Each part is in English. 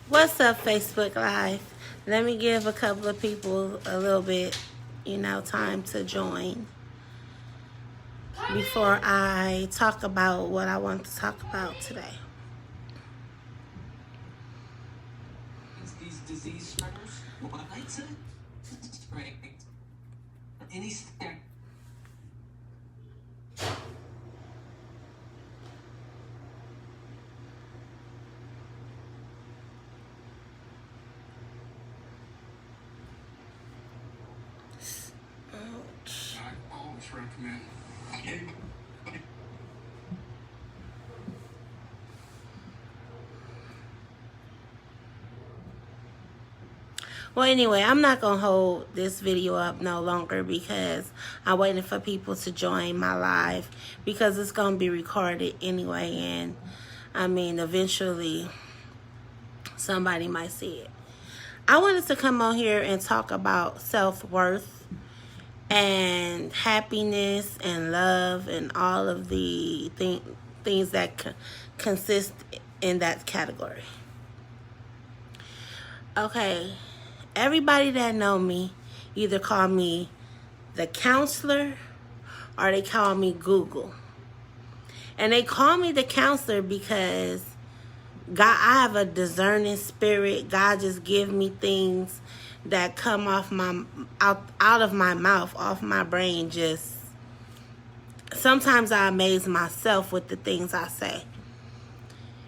What's up, Facebook Live? Let me give a couple of people a little bit, time to join before I talk about what I want to talk about today. These disease spreaders, what I said, any stack. I always recommend. Well, anyway, I'm not going to hold this video up no longer because I'm waiting for people to join my live because it's going to be recorded anyway. And eventually somebody might see it. I wanted to come on here and talk about self-worth and happiness and love and all of the things that consist in that category. Okay, everybody that know me either call me the counselor or they call me Google. And they call me the counselor because God, I have a discerning spirit. God just give me things that come off out of my mouth, off my brain. Just sometimes I amaze myself with the things I say.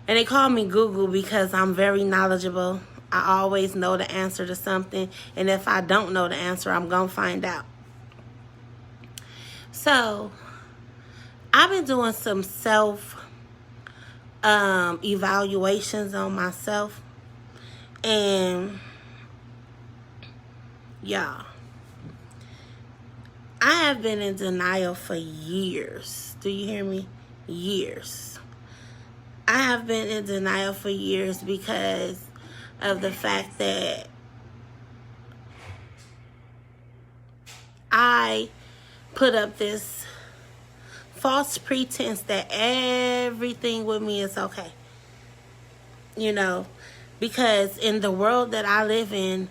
And they call me Google because I'm very knowledgeable. I always know the answer to something, and if I don't know the answer, I'm gonna find out. So I've been doing some self evaluations on myself, and y'all, I have been in denial for years. Do you hear me? Years. I have been in denial for years because of the fact that I put up this false pretense that everything with me is okay. Because in the world that I live in,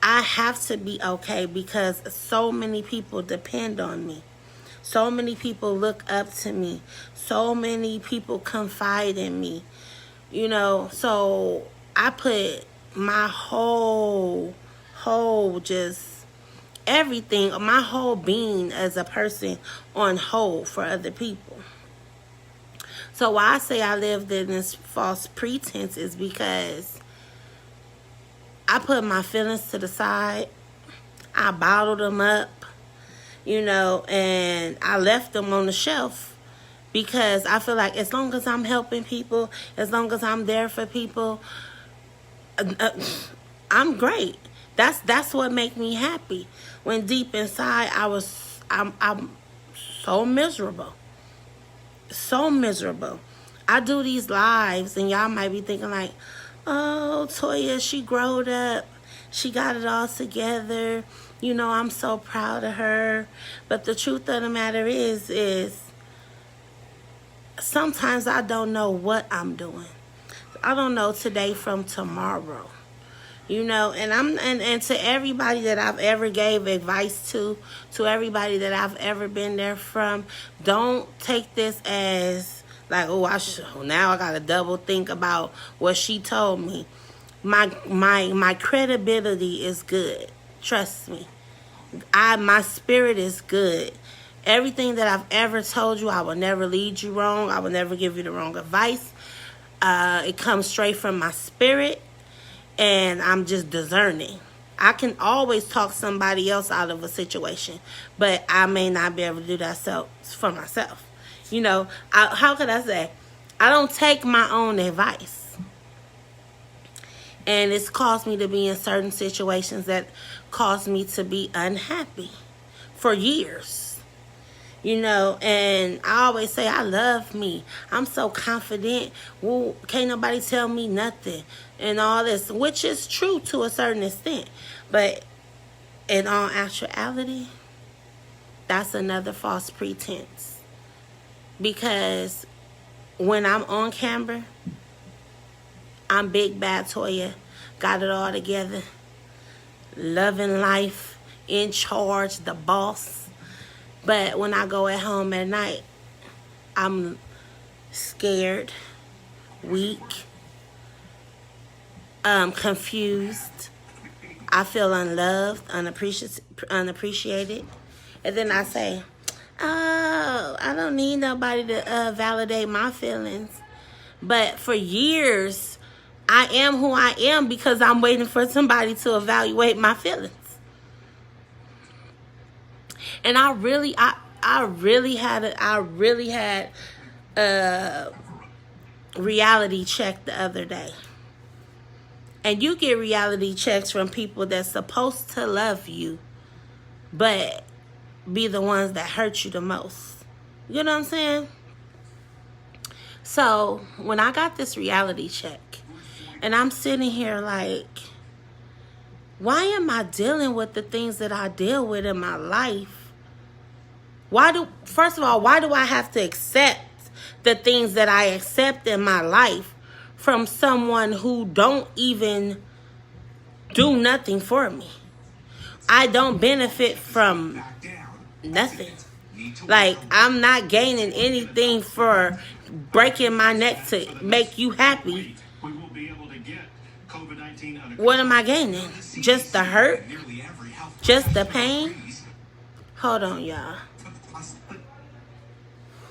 I have to be okay because so many people depend on me. So many people look up to me. So many people confide in me. So I put my whole just everything, my whole being as a person on hold for other people. So why I say I lived in this false pretense is because I put my feelings to the side. I bottled them up, and I left them on the shelf because I feel like as long as I'm helping people, as long as I'm there for people, I'm great. That's what makes me happy. When deep inside I'm so miserable. So miserable. I do these lives and y'all might be thinking like, oh, Toya, she growed up. She got it all together. I'm so proud of her. But the truth of the matter is sometimes I don't know what I'm doing. I don't know today from tomorrow. And to everybody that I've ever gave advice to everybody that I've ever been there from, don't take this as like, oh, now I gotta double think about what she told me. My credibility is good. Trust me. My spirit is good. Everything that I've ever told you, I will never lead you wrong. I will never give you the wrong advice. It comes straight from my spirit. And I'm just discerning. I can always talk somebody else out of a situation, but I may not be able to do that for myself. How could I say? I don't take my own advice. And it's caused me to be in certain situations that caused me to be unhappy for years. And I always say I love me. I'm so confident. Well, can't nobody tell me nothing and all this, which is true to a certain extent. But in all actuality, that's another false pretense. Because when I'm on camera, I'm Big Bad Toya. Got it all together. Loving life. In charge. The boss. But when I go at home at night, I'm scared. Weak. Confused. I feel unloved, unappreciated. And then I say, oh, I don't need nobody to validate my feelings. But for years, I am who I am because I'm waiting for somebody to evaluate my feelings. And I really had a reality check the other day. And you get reality checks from people that's supposed to love you, but be the ones that hurt you the most. You know what I'm saying? So when I got this reality check, and I'm sitting here like, why am I dealing with the things that I deal with in my life? First of all, why do I have to accept the things that I accept in my life from someone who don't even do nothing for me? I don't benefit from nothing. Like, I'm not gaining anything for breaking my neck to make you happy. What am I gaining? Just the hurt? Just the pain? Hold on, y'all.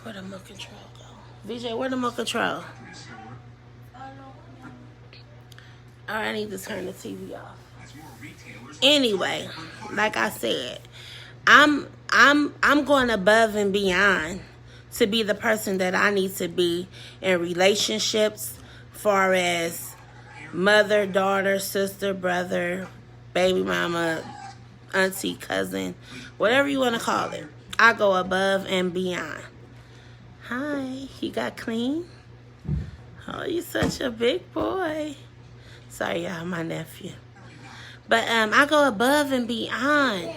Where the remote control go? VJ, where the remote control? Alright, I need to turn the TV off. Anyway, like I said, I'm going above and beyond to be the person that I need to be in relationships, far as mother, daughter, sister, brother, baby mama, auntie, cousin, whatever you want to call it. I go above and beyond. Hi, you got clean? Oh, you such a big boy. Sorry, y'all, my nephew. But I go above and beyond.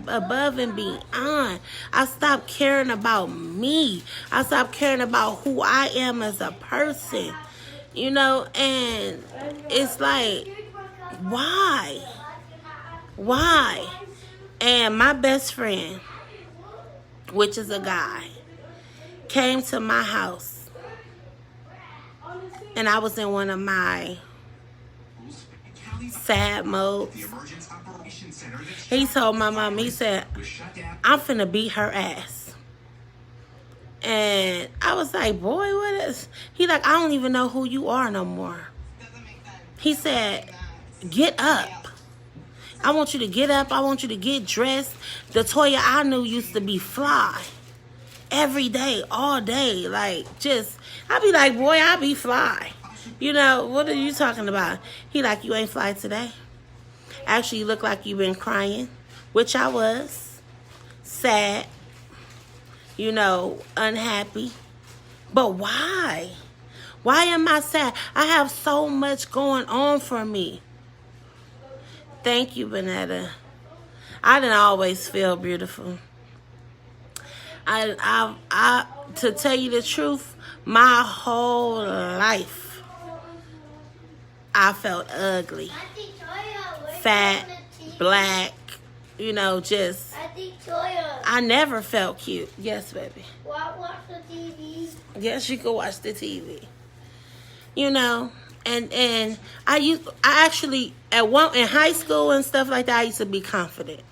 Above and beyond. I stopped caring about me. I stopped caring about who I am as a person. You know, and it's like, why? Why? And my best friend, which is a guy, came to my house. And I was in one of my sad modes. He told my mom, he said, I'm finna beat her ass. And I was like, boy, what is... He like, I don't even know who you are no more. He said, get up. I want you to get up. I want you to get dressed. The Toya I knew used to be fly. Every day, all day. Like, just... I be like, boy, I be fly. You know, what are you talking about? He like, you ain't fly today. Actually, you look like you've been crying, which I was. Sad. You know, unhappy. But why? Why am I sad? I have so much going on for me. Thank you, Bonetta. I didn't always feel beautiful. To tell you the truth, my whole life, I felt ugly. Fat, black, you know, just... I never felt cute. Yes, baby. Watch the TV. Yes, you can watch the TV. You know, and I actually, in high school and stuff like that, I used to be confident.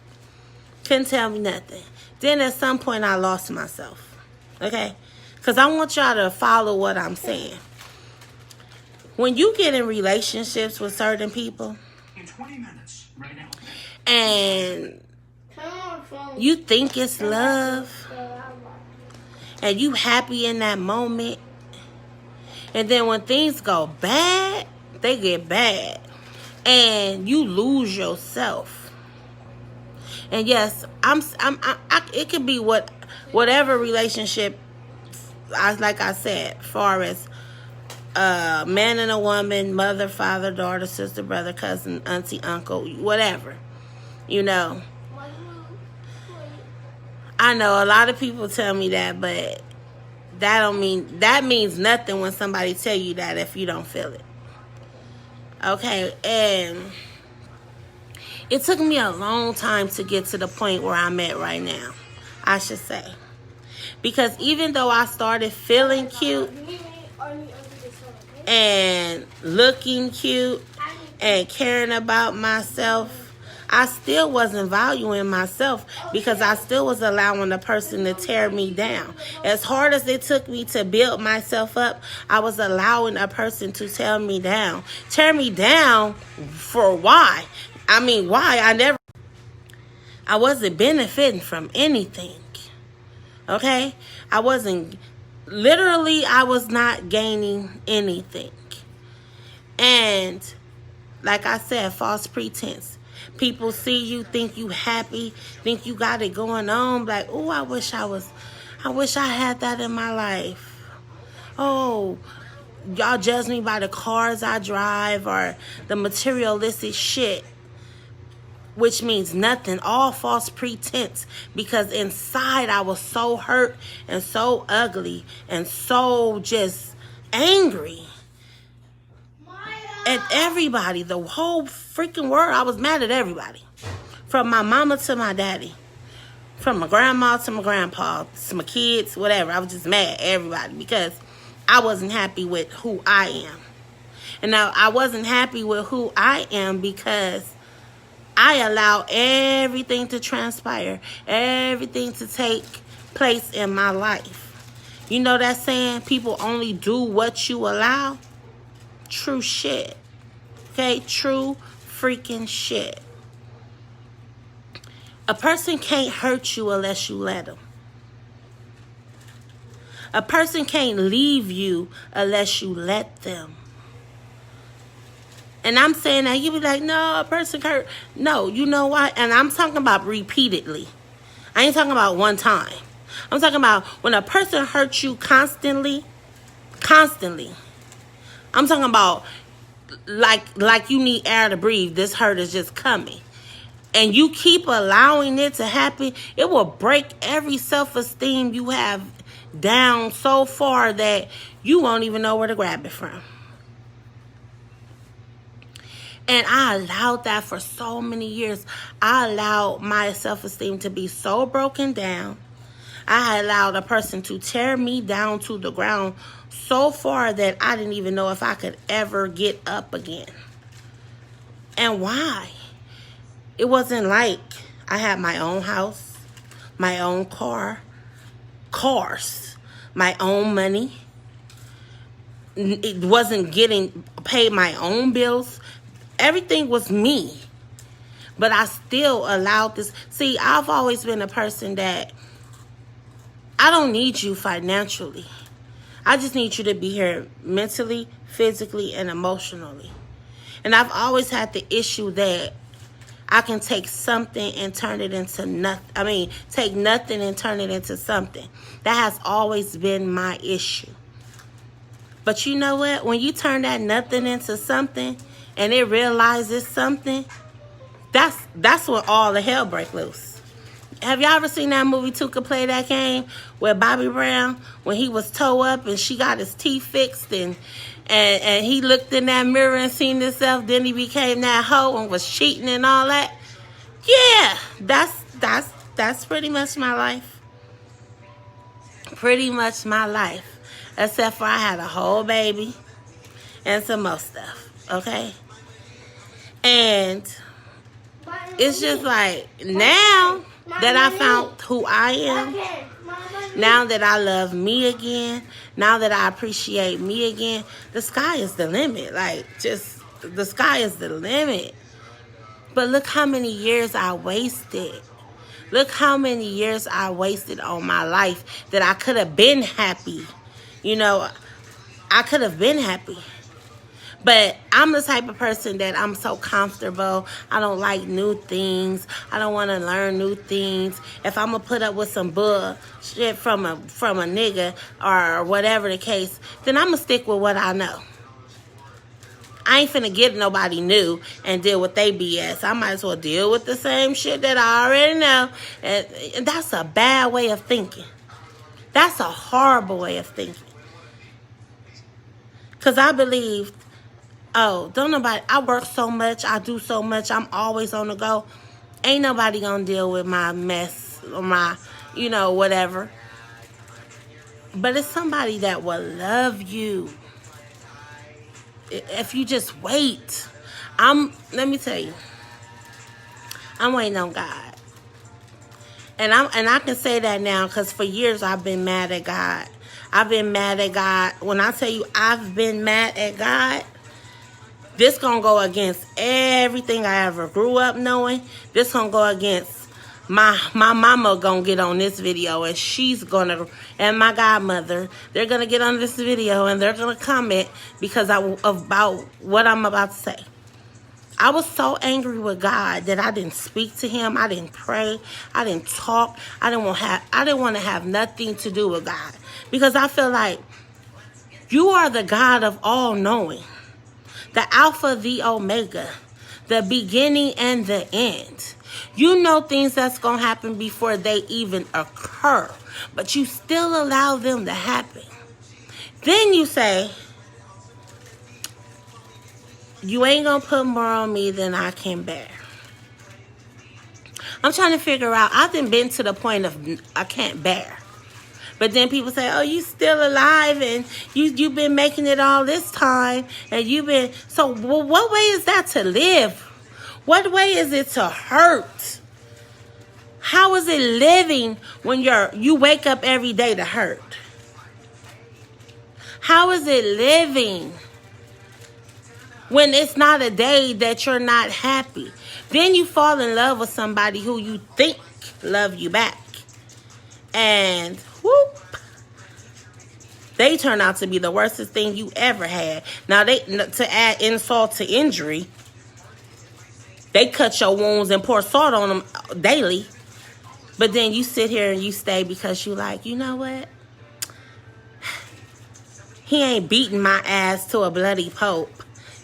Couldn't tell me nothing. Then at some point, I lost myself. Okay? Because I want y'all to follow what I'm saying. When you get in relationships with certain people, In 20 minutes, right now. and you think it's love, and you happy in that moment, and then when things go bad, they get bad, and you lose yourself. And yes, it could be whatever relationship, like I said, far as man and a woman, mother, father, daughter, sister, brother, cousin, auntie, uncle, whatever. You know, I know a lot of people tell me that, but that means nothing when somebody tell you that if you don't feel it. Okay, and it took me a long time to get to the point where I'm at right now, I should say. Because even though I started feeling cute and looking cute and caring about myself, I still wasn't valuing myself because I still was allowing the person to tear me down. As hard as it took me to build myself up, I was allowing a person to tear me down. Tear me down for why? I mean, why? I wasn't benefiting from anything. Okay? I was not gaining anything. And like I said, false pretense. People see you, think you happy, think you got it going on. Like, oh, I wish I had that in my life. Oh, y'all judge me by the cars I drive or the materialistic shit, which means nothing. All false pretense, because inside I was so hurt and so ugly and so just angry. At everybody, the whole freaking world. I was mad at everybody. From my mama to my daddy. From my grandma to my grandpa. To my kids, whatever. I was just mad at everybody because I wasn't happy with who I am. And now I wasn't happy with who I am because I allow everything to transpire. Everything to take place in my life. You know that saying, people only do what you allow? True shit. Okay? True freaking shit. A person can't hurt you unless you let them. A person can't leave you unless you let them. And I'm saying that you be like, no, a person hurt. No, you know what? And I'm talking about repeatedly. I ain't talking about one time. I'm talking about when a person hurts you constantly. I'm talking about like you need air to breathe. This hurt is just coming. And you keep allowing it to happen, it will break every self-esteem you have down so far that you won't even know where to grab it from. And I allowed that for so many years. I allowed my self-esteem to be so broken down. I allowed a person to tear me down to the ground so far that I didn't even know if I could ever get up again. And why? It wasn't like I had my own house, my own cars, my own money. It wasn't getting paid my own bills. Everything was me. But I still allowed this. See, I've always been a person that I don't need you financially. I just need you to be here mentally, physically, and emotionally. And I've always had the issue that I can take something and turn it into nothing. Take nothing and turn it into something. That has always been my issue. But you know what? When you turn that nothing into something and it realizes something, that's when all the hell break loose. Have y'all ever seen that movie Two Could Play That Game with Bobby Brown when he was toe up and she got his teeth fixed and he looked in that mirror and seen himself, then he became that hoe and was cheating and all that? Yeah, that's pretty much my life. Pretty much my life. Except for I had a whole baby and some more stuff, okay? And it's just like now that I found who I am, now that I love me again, now that I appreciate me again, the sky is the limit. Like, just, the sky is the limit. But look how many years I wasted. Look how many years I wasted on my life that I could have been happy. You know, I could have been happy. But I'm the type of person that I'm so comfortable. I don't like new things. I don't want to learn new things. If I'm going to put up with some bullshit from a nigga or whatever the case, then I'm going to stick with what I know. I ain't finna get nobody new and deal with they BS. I might as well deal with the same shit that I already know. And that's a bad way of thinking. That's a horrible way of thinking. Because I believe Oh, don't nobody, I work so much, I do so much, I'm always on the go. Ain't nobody gonna deal with my mess or my, whatever. But it's somebody that will love you if you just wait. Let me tell you, I'm waiting on God. And I can say that now because for years I've been mad at God. I've been mad at God. When I tell you I've been mad at God, this gonna go against everything I ever grew up knowing. This gonna go against my mama gonna get on this video, and my godmother, they're gonna get on this video and they're gonna comment because about what I'm about to say. I was so angry with God that I didn't speak to him. I didn't pray. I didn't talk. I didn't want to have nothing to do with God because I feel like you are the God of all knowing, the Alpha, the Omega, the beginning and the end. You know things that's going to happen before they even occur, but you still allow them to happen. Then you say, you ain't going to put more on me than I can bear. I'm trying to figure out, I've been to the point of I can't bear. But then people say, oh, you still alive and you've been making it all this time. And so what way is that to live? What way is it to hurt? How is it living when you wake up every day to hurt? How is it living when it's not a day that you're not happy? Then you fall in love with somebody who you think love you back. And whoop, they turn out to be the worstest thing you ever had. Now, to add insult to injury, they cut your wounds and pour salt on them daily. But then you sit here and you stay because you like, you know what? He ain't beating my ass to a bloody pulp.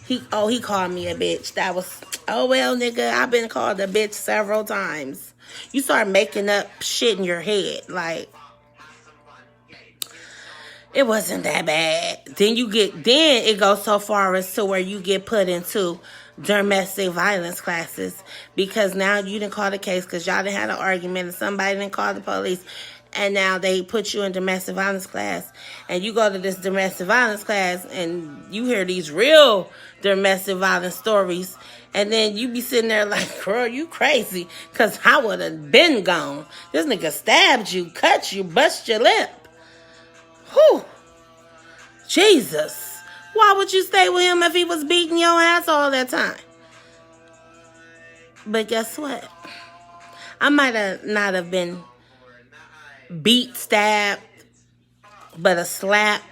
He called me a bitch. That was, oh well, nigga, I've been called a bitch several times. You start making up shit in your head. Like, it wasn't that bad. Then it goes so far as to where you get put into domestic violence classes because now you didn't call the case because y'all didn't have an argument and somebody didn't call the police. And now they put you in domestic violence class. And you go to this domestic violence class and you hear these real domestic violence stories. And then you be sitting there like, girl, you crazy. Because I would have been gone. This nigga stabbed you, cut you, bust your lip. Whew. Jesus. Why would you stay with him if he was beating your ass all that time? But guess what? I might have not have been beat, stabbed, but a slap,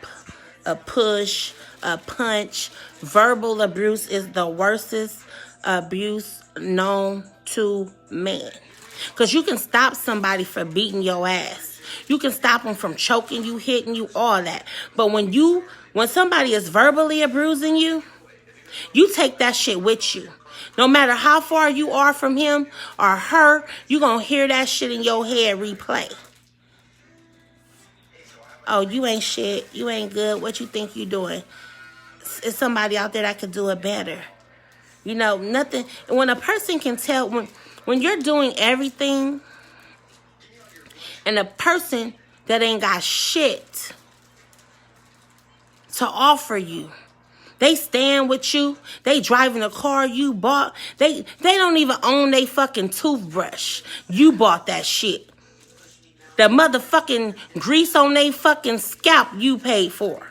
a push, a punch. Verbal abuse is the worstest abuse known to man. Because you can stop somebody from beating your ass. You can stop them from choking you, hitting you, all that. But when somebody is verbally abusing you, you take that shit with you. No matter how far you are from him or her, you're going to hear that shit in your head replay. Oh, you ain't shit. You ain't good. What you think you doing? It's somebody out there that could do it better. Nothing. When a person can tell, when you're doing everything, and a person that ain't got shit to offer you, they stand with you, they driving a car you bought, they don't even own they fucking toothbrush. You bought that shit. The motherfucking grease on they fucking scalp you paid for.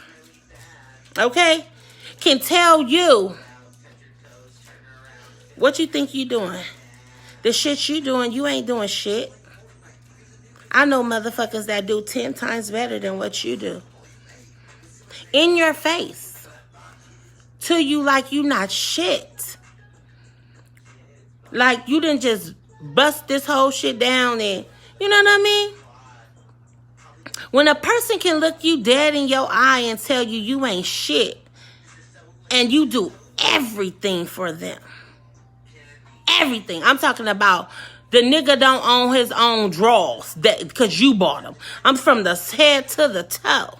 Okay? Can tell you what you think you doing. The shit you doing, you ain't doing shit. I know motherfuckers that do 10 times better than what you do. In your face. To you like you not shit. Like you didn't just bust this whole shit down and, you know what I mean? When a person can look you dead in your eye and tell you you ain't shit, and you do everything for them. Everything. I'm talking about the nigga don't own his own drawers because you bought them. I'm from the head to the toe.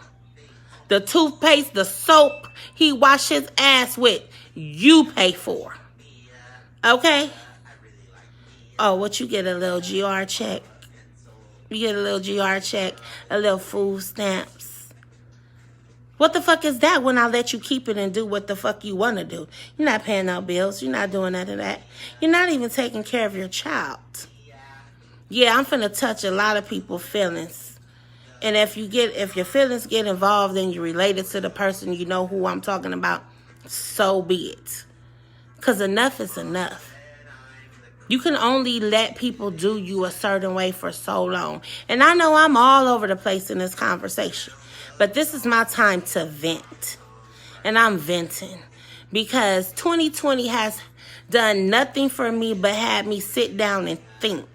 The toothpaste, the soap he wash his ass with, you pay for. Okay? Oh, what you get, a little GR check? You get a little GR check, a little food stamps. What the fuck is that when I let you keep it and do what the fuck you want to do? You're not paying no bills. You're not doing none of that. You're not even taking care of your child. Yeah, I'm finna touch a lot of people's feelings. And if your feelings get involved and you're related to the person, you know who I'm talking about, so be it. Because enough is enough. You can only let people do you a certain way for so long. And I know I'm all over the place in this conversation. But this is my time to vent. And I'm venting. Because 2020 has done nothing for me but had me sit down and think.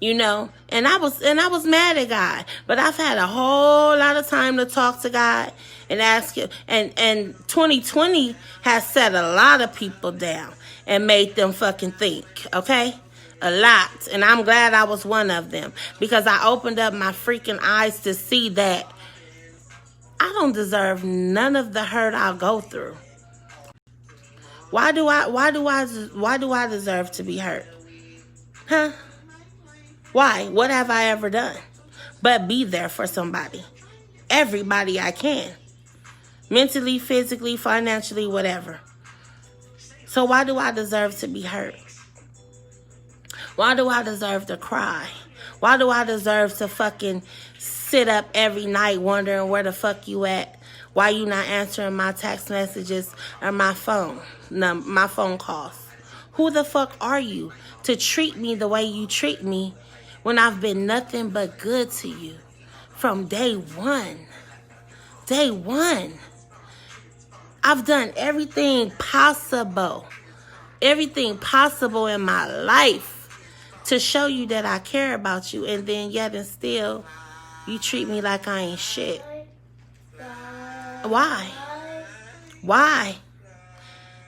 You know, and I was mad at God, but I've had a whole lot of time to talk to God and ask Him. And 2020 has set a lot of people down and made them fucking think, okay? A lot. And I'm glad I was one of them, because I opened up my freaking eyes to see that I don't deserve none of the hurt I'll go through. Why do I deserve to be hurt? Huh? Why? What have I ever done but be there for somebody? Everybody I can. Mentally, physically, financially, whatever. So why do I deserve to be hurt? Why do I deserve to cry? Why do I deserve to fucking sit up every night wondering where the fuck you at? Why you not answering my text messages or my phone calls? Who the fuck are you to treat me the way you treat me when I've been nothing but good to you from day one? Day one. I've done everything possible in my life to show you that I care about you, and then yet and still you treat me like I ain't shit. Why? Why?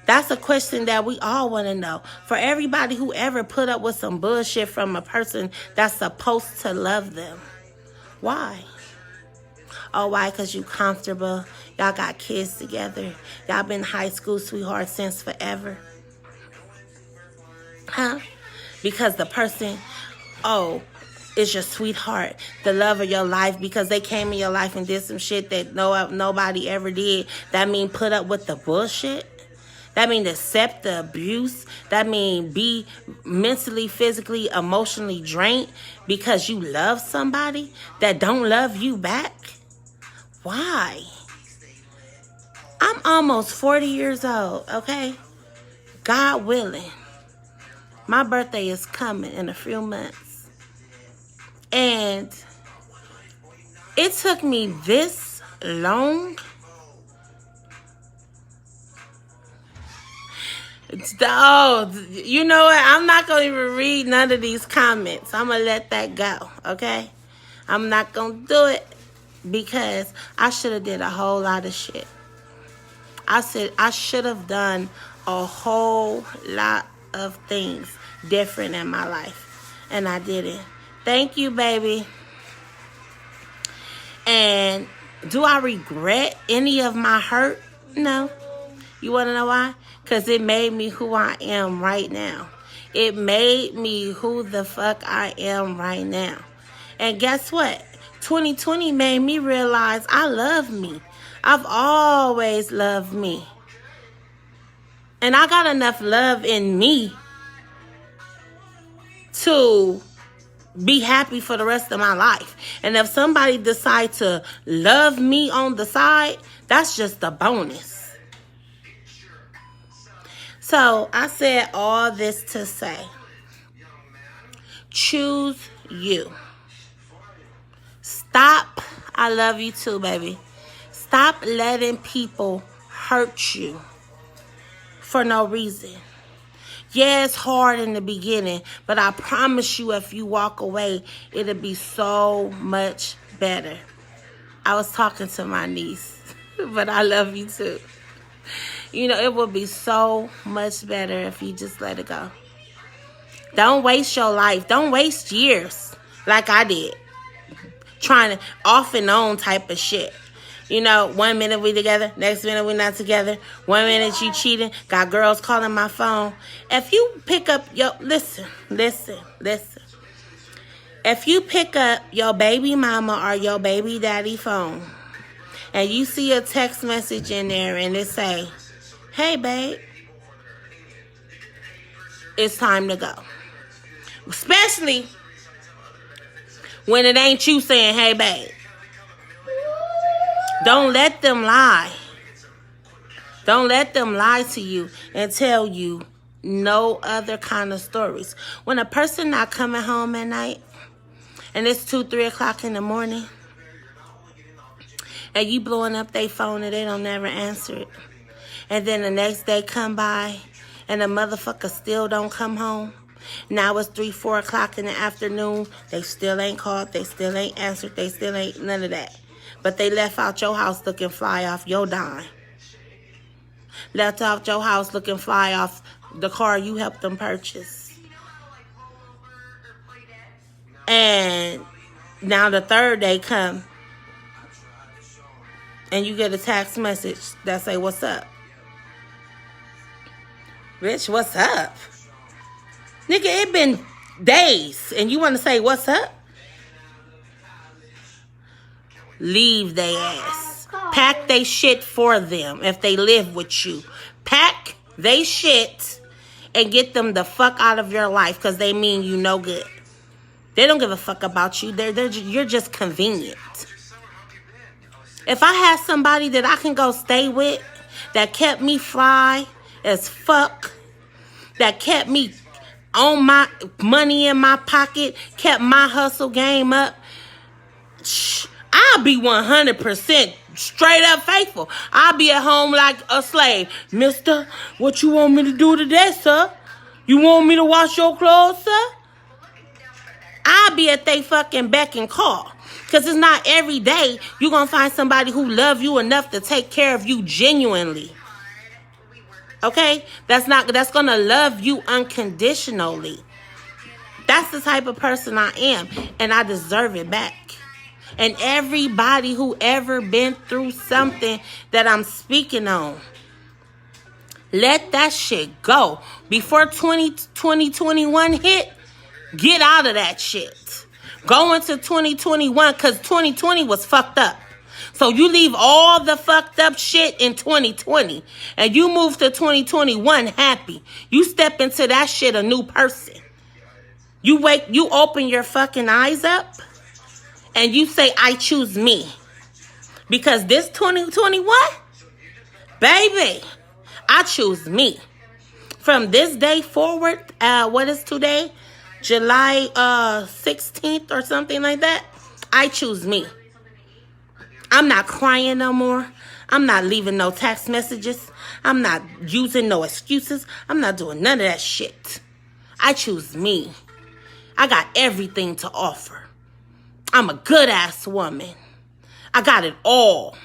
That's a question that we all want to know. For everybody who ever put up with some bullshit from a person that's supposed to love them. Why? Oh, why? Because you comfortable. Y'all got kids together. Y'all been high school sweethearts since forever. Huh? Because the person, is your sweetheart, the love of your life, because they came in your life and did some shit that nobody ever did. That mean put up with the bullshit? That mean accept the abuse? That mean be mentally, physically, emotionally drained because you love somebody that don't love you back? Why? I'm almost 40 years old, okay? God willing. My birthday is coming in a few months. And it took me this long you know what? I'm not going to even read none of these comments. I'm going to let that go, okay? I'm not going to do it because I should have did a whole lot of shit. I said I should have done a whole lot of things different in my life, and I didn't. Thank you, baby. And do I regret any of my hurt? No. You want to know why? Because it made me who I am right now. It made me who the fuck I am right now. And guess what? 2020 made me realize I love me. I've always loved me. And I got enough love in me to be happy for the rest of my life. And if somebody decides to love me on the side, that's just a bonus. So I said all this to say, choose you. Stop. I love you too, baby. Stop letting people hurt you for no reason. Yeah, it's hard in the beginning, but I promise you if you walk away, it'll be so much better. I was talking to my niece, but I love you too. You know, it would be so much better if you just let it go. Don't waste your life. Don't waste years like I did. Trying to off and on type of shit. You know, 1 minute we together, next minute we not together. 1 minute you cheating, got girls calling my phone. If you pick up listen. If you pick up your baby mama or your baby daddy phone and you see a text message in there and it say, hey babe, it's time to go. Especially when it ain't you saying, hey babe. Don't let them lie. Don't let them lie to you and tell you no other kind of stories. When a person not coming home at night and it's 2, 3 o'clock in the morning and you blowing up their phone and they don't never answer it. And then the next day come by and the motherfucker still don't come home. Now it's 3, 4 o'clock in the afternoon. They still ain't called. They still ain't answered. They still ain't none of that. But they left out your house looking fly off your dime. Left out your house looking fly off the car you helped them purchase. And now the third day come and you get a text message that say, what's up? Bitch, what's up? Nigga, it been days and you want to say, what's up? Leave they ass. Pack they shit for them if they live with you. Pack they shit and get them the fuck out of your life because they mean you no good. They don't give a fuck about you. You're just convenient. If I had somebody that I can go stay with that kept me fly as fuck, that kept me on my money in my pocket, kept my hustle game up, I'll be 100% straight up faithful. I'll be at home like a slave. Mister, what you want me to do today, sir? You want me to wash your clothes, sir? I'll be at they fucking beck and call. Because it's not every day you're going to find somebody who love you enough to take care of you genuinely. Okay? That's going to love you unconditionally. That's the type of person I am. And I deserve it back. And everybody who ever been through something that I'm speaking on, let that shit go. Before 2021 hit, get out of that shit. Go into 2021 because 2020 was fucked up. So you leave all the fucked up shit in 2020 and you move to 2021 happy. You step into that shit a new person. You open your fucking eyes up. And you say, I choose me. Because this 2021, baby, I choose me. From this day forward, what is today? July 16th or something like that. I choose me. I'm not crying no more. I'm not leaving no text messages. I'm not using no excuses. I'm not doing none of that shit. I choose me. I got everything to offer. I'm a good-ass woman. I got it all.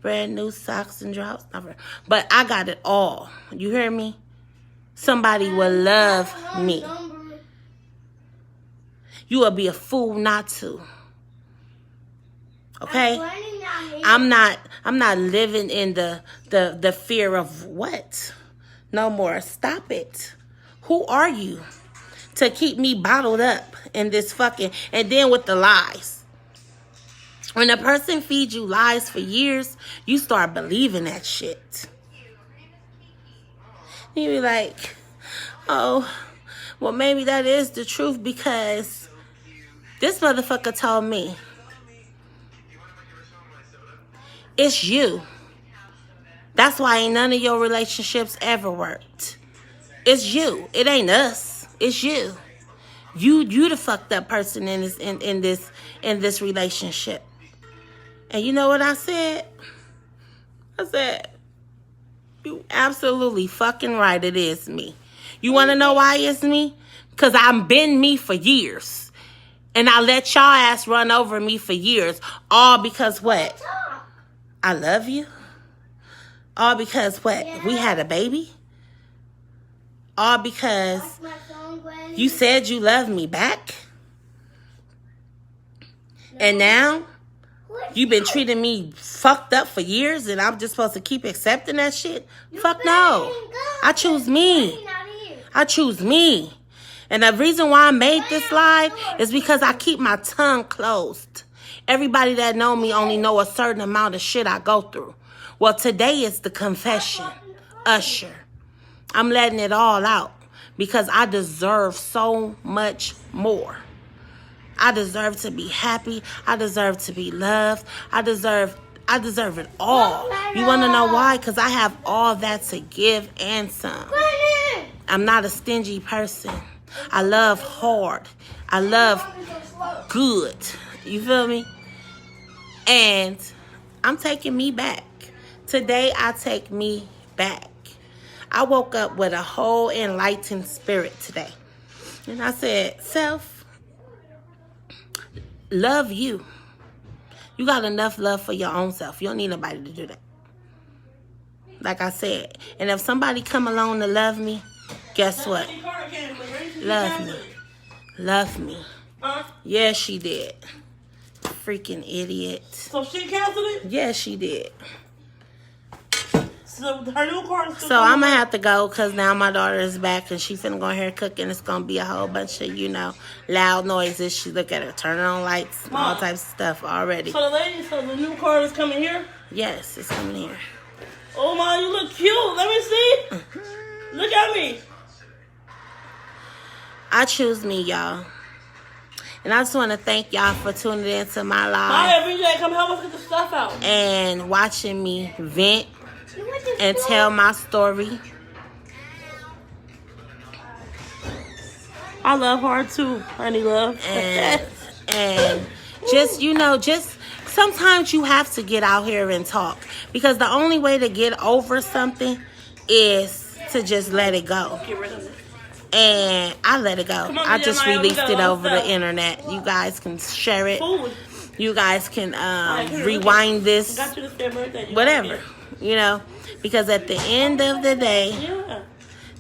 Brand new socks and drops. But I got it all. You hear me? Somebody will love me. You will be a fool not to. Okay? I'm not living in the fear of what? No more. Stop it. Who are you to keep me bottled up in this fucking, and then with the lies? When a person feeds you lies for years, you start believing that shit. You be like, oh, well, maybe that is the truth because this motherfucker told me. It's you. That's why ain't none of your relationships ever worked. It's you. It ain't us. It's you. You the fucked up person in this relationship. And you know what I said? I said, you absolutely fucking right. It is me. You want to know why it's me? Because I've been me for years. And I let y'all ass run over me for years. All because what? I love you. All because what? Yeah. We had a baby. All because you said you loved me back. No. And now You've been treating me fucked up for years and I'm just supposed to keep accepting that shit? Fuck no. I choose me. I choose me. And the reason why I made this live is because I keep my tongue closed. Everybody that know me only know a certain amount of shit I go through. Well, today is the confession. Usher. I'm letting it all out because I deserve so much more. I deserve to be happy. I deserve to be loved. I deserve it all. You want to know why? Because I have all that to give and some. I'm not a stingy person. I love hard. I love good. You feel me? And I'm taking me back. Today, I take me back. I woke up with a whole enlightened spirit today. And I said, self, love you. You got enough love for your own self. You don't need nobody to do that. Like I said. And if somebody come along to love me, guess what? Love me. Love me. Yeah, she did. Freaking idiot. So she canceled it? Yeah, she did. So her new car is still So I'm going to have to go because now my daughter is back and she's finna go in here cooking. It's going to be a whole bunch of, loud noises. She look at her, turning on lights, all types of stuff already. So the new car is coming here? Yes, it's coming here. Oh my, you look cute. Let me see. Look at me. I choose me, y'all. And I just want to thank y'all for tuning into my live Maya, BJ, come help us get the stuff out. and watching me vent and tell my story. I love her too, honey love. And just sometimes you have to get out here and talk because the only way to get over something is to just let it go. Get rid of it. And I let it go. on, I just Maya, we released got it a lot of over the stuff. internet. You guys can share it. Food. You guys can Here, rewind this, got you this for your birthday. You whatever, like because at the end of the day, it. Yeah.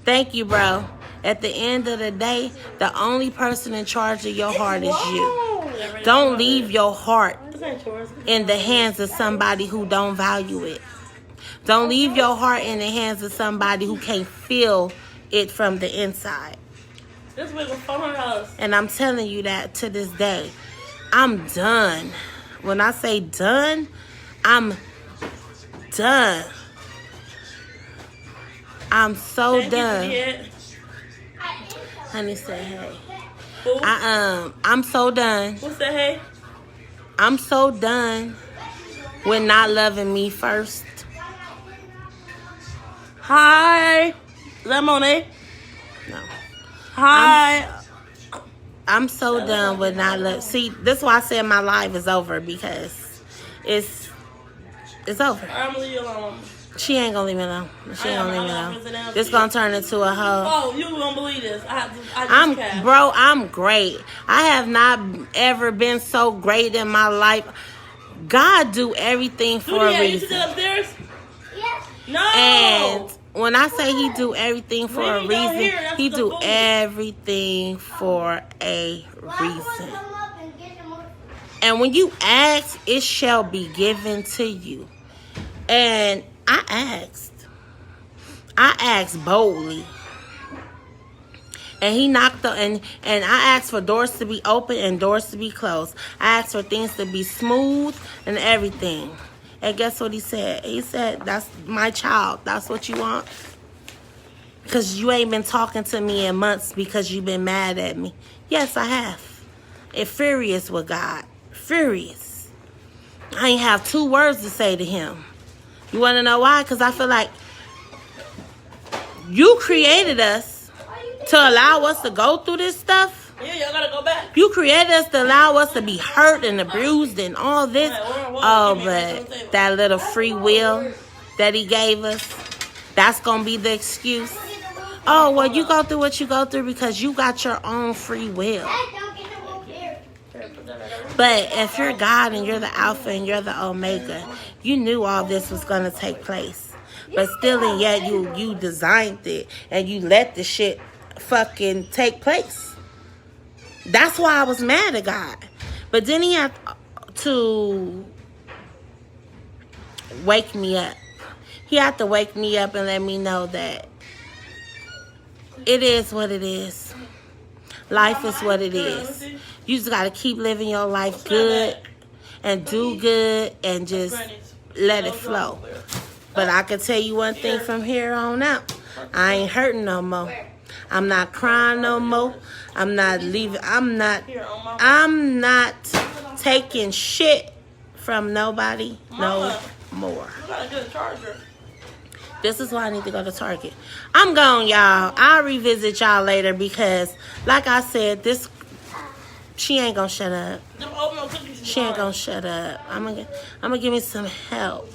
thank you, bro. At the end of the day, the only person in charge of your heart is you. Whoa. Don't leave your heart This ain't yours. in the hands of somebody who don't value it. Don't leave your heart in the hands of somebody who can't feel it from the inside. This wig was $400. And I'm telling you that to this day. I'm done. When I say done, I'm done. I'm so Thank you, done. Juliet. Honey said, hey. Who? I'm so done. Who said hey? I'm so done with not loving me first. Hi. Lemonade. No. Hi. I'm so done with not love. See, this is why I said my life is over because it's over. I'm gonna leave you alone. She ain't gonna leave me alone. She ain't gonna leave me I'm alone. not This gonna turn into a hoe. Oh, you won't believe this. I just cashed. Bro, I'm great. I have not ever been so great in my life. God do everything for a Juliet, you sit reason. upstairs? Yes. No. And when I say he do everything for a Leave me down reason, here, that's he the do food. everything for a Well, I want to reason. come up and get them. And when you ask, it shall be given to you. And I asked boldly. And he knocked on, and I asked for doors to be open and doors to be closed. I asked for things to be smooth and everything. And guess what he said? He said, that's my child. That's what you want? Because you ain't been talking to me in months because you've been mad at me. Yes, I have. And furious with God. Furious. I ain't have 2 words to say to him. You want to know why? Because I feel like you created us to allow us to go through this stuff. Yeah, y'all gotta go back. You created us to allow us to be hurt and abused and all this. Oh, but that little free will that he gave us, that's going to be the excuse. Oh, well, you go through what you go through because you got your own free will. Dad, don't get the whole here. But if you're God and you're the Alpha and you're the Omega, you knew all this was going to take place. But still and yet you designed it and you let the shit fucking take place. That's why I was mad at God. But then he had to wake me up. He had to wake me up and let me know that it is what it is. Life is what it is. You just gotta keep living your life good and do good and just let it flow. But I can tell you one thing from here on out. I ain't hurting no more. I'm not crying no more. I'm not leaving. I'm not taking shit from nobody no more. You gotta get a charger. This is why I need to go to Target. I'm gone, y'all. I'll revisit y'all later because, like I said, she ain't gonna shut up. Them oatmeal cookies. She ain't gonna shut up. I'm gonna give me some help.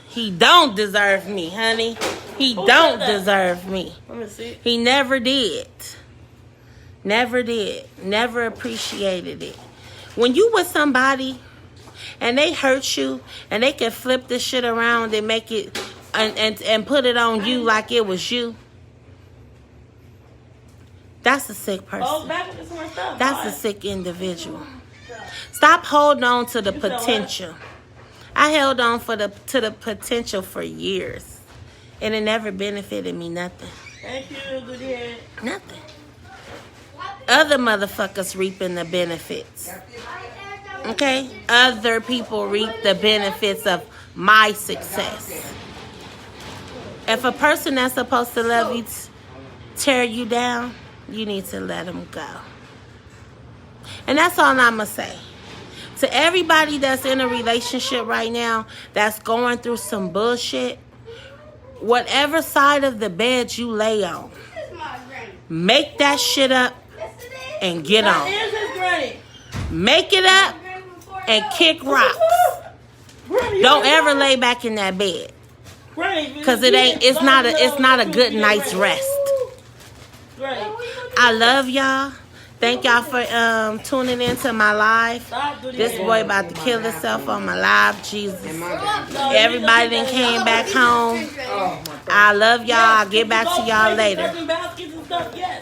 He don't deserve me, honey. He don't deserve me. Let me see. He never did. Never did. Never appreciated it. When you with somebody and they hurt you and they can flip this shit around and make it and put it on you like it was you, that's a sick Oh, person. back with some more stuff. That's a sick individual. Stop holding on to the You said what? potential. I held on to the potential for years, and it never benefited me nothing. Thank you, good head. Nothing. Other motherfuckers reaping the benefits. Okay? Other people reap the benefits of my success. If a person that's supposed to love you tear you down, you need to let them go. And that's all I'm going to say. To everybody that's in a relationship right now that's going through some bullshit, whatever side of the bed you lay on, make that shit up and get That on. is his granny. Make it up and kick rocks. Granny, Don't ever lay back in that bed. Cause it's not a good night's rest. Granny. I love y'all. Thank y'all for tuning into my live. This boy about to kill himself on my live. Jesus. Everybody that came back home. I love y'all. I'll get back to y'all later. 13 baskets and stuff, yes.